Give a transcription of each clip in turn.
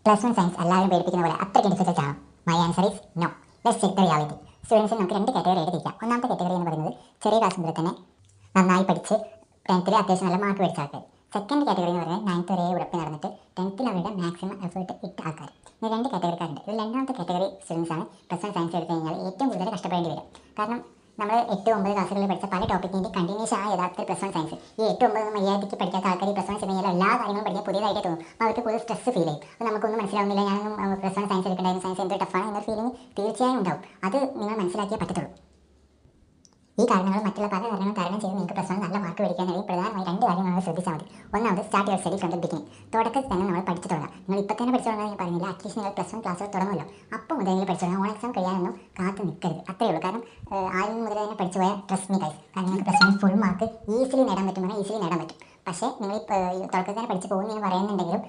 Plus one science എല്ലാവരും പേടിപ്പിക്കുന്ന പോലെ അത്രയ്ക്ക് ഡിഫിക്കൽട്ട് ആണോ? My answer is no. Let's check the reality. സ്റ്റുഡൻസിന് നമുക്ക് രണ്ട് കാറ്റഗറി ആയിട്ട് തിരിക്കാം. ഒന്നാമത്തെ കാറ്റഗറി എന്ന് പറയുന്നത് ചെറിയ ക്ലാസ് മുതൽ തന്നെ നന്നായി പഠിച്ച് 10th അത്യാവശ്യം നല്ല മാർക്ക് മേടിച്ച ആൾക്കാർ. സെക്കൻഡ് കാറ്റഗറി എന്ന് പറയുന്നത് 9th വരെ ഉറപ്പ് നടന്നിട്ട് 10th അവരുടെ മാക്സിമം എഫേർട്ട് ഇട്ട ആൾക്കാർ. ഇങ്ങനെ രണ്ട് കാറ്റഗറിക്കാരുണ്ട്. ഇതിൽ രണ്ടാമത്തെ കാറ്റഗറി സ്റ്റുഡൻസ് ആണ് പ്ലസ് വൺ സയൻസ് എടുത്തു കഴിഞ്ഞാൽ ഏറ്റവും കൂടുതൽ കഷ്ടപ്പെടേണ്ടി വരും. കാരണം നമ്മൾ 8-9 ക്ലാസ്സുകളിൽ പഠിച്ച പല ടോപ്പിക്കിൻ്റെ കണ്ടിന്യൂഷൻ ആണ് യഥാർത്ഥത്തിൽ പ്ലസ് വൺ സയൻസ്. ഈ 8-9 മര്യാദയ്ക്ക് പഠിക്കാത്ത ആൾക്കാർ ഈ പ്ലസ് വൺ കഴിഞ്ഞാൽ എല്ലാ കാര്യങ്ങളും പഠിക്കാൻ പുതിയതായിട്ട് തോന്നും. അപ്പോൾ അവർക്ക് കൂടുതൽ സ്ട്രെസ് ഫീൽ ചെയ്യും. അപ്പോൾ നമുക്കൊന്നും മനസ്സിലാവുന്നില്ല, ഞാനൊന്നും പ്ലസ് വൺ സയൻസ് എടുക്കേണ്ടായിരുന്നു, സയൻസ് എന്ത് ടഫാണ് എന്നൊരു ഫീലിംഗ് തീർച്ചയായും ഉണ്ടാവും. അത് നിങ്ങൾ മനസ്സിലാക്കിയേ പറ്റത്തുള്ളൂ. ഈ കാരണങ്ങൾ മറ്റുള്ള പല കാരണങ്ങളും തരണം ചെയ്ത് നിങ്ങൾക്ക് പ്ലസ് വൺ നല്ല മാർക്ക് മേടിക്കാൻ കഴിയും. പ്രധാനമായി രണ്ട് കാര്യം നമ്മൾ ശ്രദ്ധിച്ചാൽ മതി. ഒന്നാമത് start your study from the beginning. തുടക്കത്തിൽ തന്നെ നമ്മൾ പഠിച്ചു തുടങ്ങാം. നിങ്ങൾ ഇപ്പോൾ തന്നെ പഠിച്ചു തുടങ്ങാൻ ഞാൻ പറഞ്ഞില്ല, അറ്റ്ലീസ്റ്റ് നിങ്ങൾ പ്ലസ് വൺ ക്ലാസ് തുടങ്ങുമല്ലോ, അപ്പോൾ മുതൽ നിങ്ങൾ പഠിച്ചു തുടങ്ങാം. ഓൺ എക്സാം കഴിയാനൊന്നും കാത്ത് നിൽക്കരുത്. അത്രയേ ഉള്ളൂ. കാരണം ആദ്യം മുതൽ തന്നെ പഠിച്ചു പോയാൽ ട്രസ്റ്റ് മീ ഗൈസ്, കാരണം നിങ്ങൾക്ക് plus one full mark easily നേടാൻ പറ്റും, ഈസിലി നേടാൻ പറ്റും. പക്ഷേ നിങ്ങൾ തുടക്കത്തിൽ തന്നെ പഠിച്ച് പോകുന്നതെന്ന് പറയുന്നുണ്ടെങ്കിലും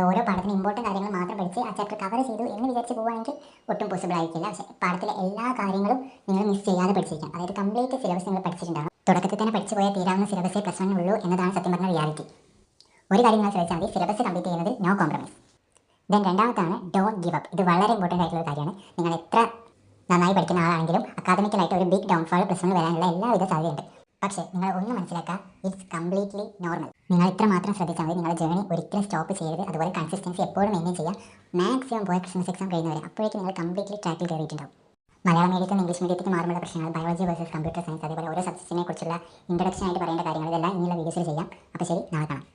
ഓരോ പാഠത്തിന് ഇമ്പോർട്ടൻറ്റ് കാര്യങ്ങൾ മാത്രം പഠിച്ച് ആ ചാപ്റ്റർ കവർ ചെയ്തു എന്ന് വിചാരിച്ച് പോകുകയാണെങ്കിൽ ഒട്ടും പോസിബിൾ ആയിരിക്കില്ല. പക്ഷേ പാഠത്തിലെ എല്ലാ കാര്യങ്ങളും നിങ്ങൾ മിസ് ചെയ്യാതെ പഠിച്ചിരിക്കാം. അതായത് കംപ്ലീറ്റ് സിലബസ് നിങ്ങൾ പഠിച്ചിട്ടുണ്ടാകും. തുടക്കത്തിൽ തന്നെ പഠിച്ചു പോയാൽ തീരാവുന്ന സിലബസേ പ്ലസ് വൺ ഉള്ളൂ എന്നതാണ് സത്യം പറഞ്ഞ റിയാലിറ്റി. ഒരു കാര്യം നിങ്ങൾ ശ്രദ്ധിച്ചാൽ മതി, സിലബസ് കംപ്ലീറ്റ് ചെയ്യുന്നതിൽ നോ കോംപ്രമൈസ്. ദെൻ രണ്ടാമത്താണ് ഡോണ്ട് ഗിവ് അപ്പ്. ഇത് വളരെ ഇമ്പോർട്ടൻ്റ് ആയിട്ടുള്ള ഒരു കാര്യമാണ്. നിങ്ങൾ എത്ര നന്നായി പഠിക്കുന്ന ആളാണെങ്കിലും അക്കാദമിക്കലായിട്ട് ഒരു ബിഗ് ഡൗൺഫാൾ പ്ലസ് വൺ വരാനുള്ള എല്ലാവിധ സാധ്യതയുണ്ട്. പക്ഷേ നിങ്ങൾ ഒന്ന് മനസ്സിലാക്കുക, ഇറ്റ്സ് കംപ്ലീറ്റ്ലി നോർമൽ. നിങ്ങൾ ഇത്ര മാത്രം ശ്രദ്ധിച്ചാൽ മതി. നിങ്ങളുടെ ജേണി ഒരിക്കലും സ്റ്റോപ്പ് ചെയ്യരുത്. അതുപോലെ കൺസിസ്റ്റൻസി എപ്പോഴും മെയിൻറ്റെയിൻ ചെയ്യുക. മാക്സിമം പോയ ക്രിസ്മസ് എക്സാം കഴിയുന്നവരെ അപ്പോഴേക്കും നിങ്ങൾ കംപ്ലീറ്റ്ലി ട്രാക്കിൽ കയറിയിട്ടുണ്ടാവും. മലയാളം മീഡിയത്തിൽ ഇംഗ്ലീഷ് മീഡിയത്തിൽ മാറുന്ന പ്രശ്നങ്ങൾ, ബയോളജി വേഴ്സസ് കമ്പ്യൂട്ടർ സയൻസ്, അതേപോലെ ഓരോ സബ്ജക്റ്റിനെ കുറിച്ചുള്ള ഇൻട്രൊഡക്ഷൻ ആയിട്ട് പറയേണ്ട കാര്യങ്ങൾ, ഇതെല്ലാം ഇനിയുള്ള വീഡിയോസിൽ ചെയ്യാം. അപ്പോൾ ശരി, നാളെ കാണാം.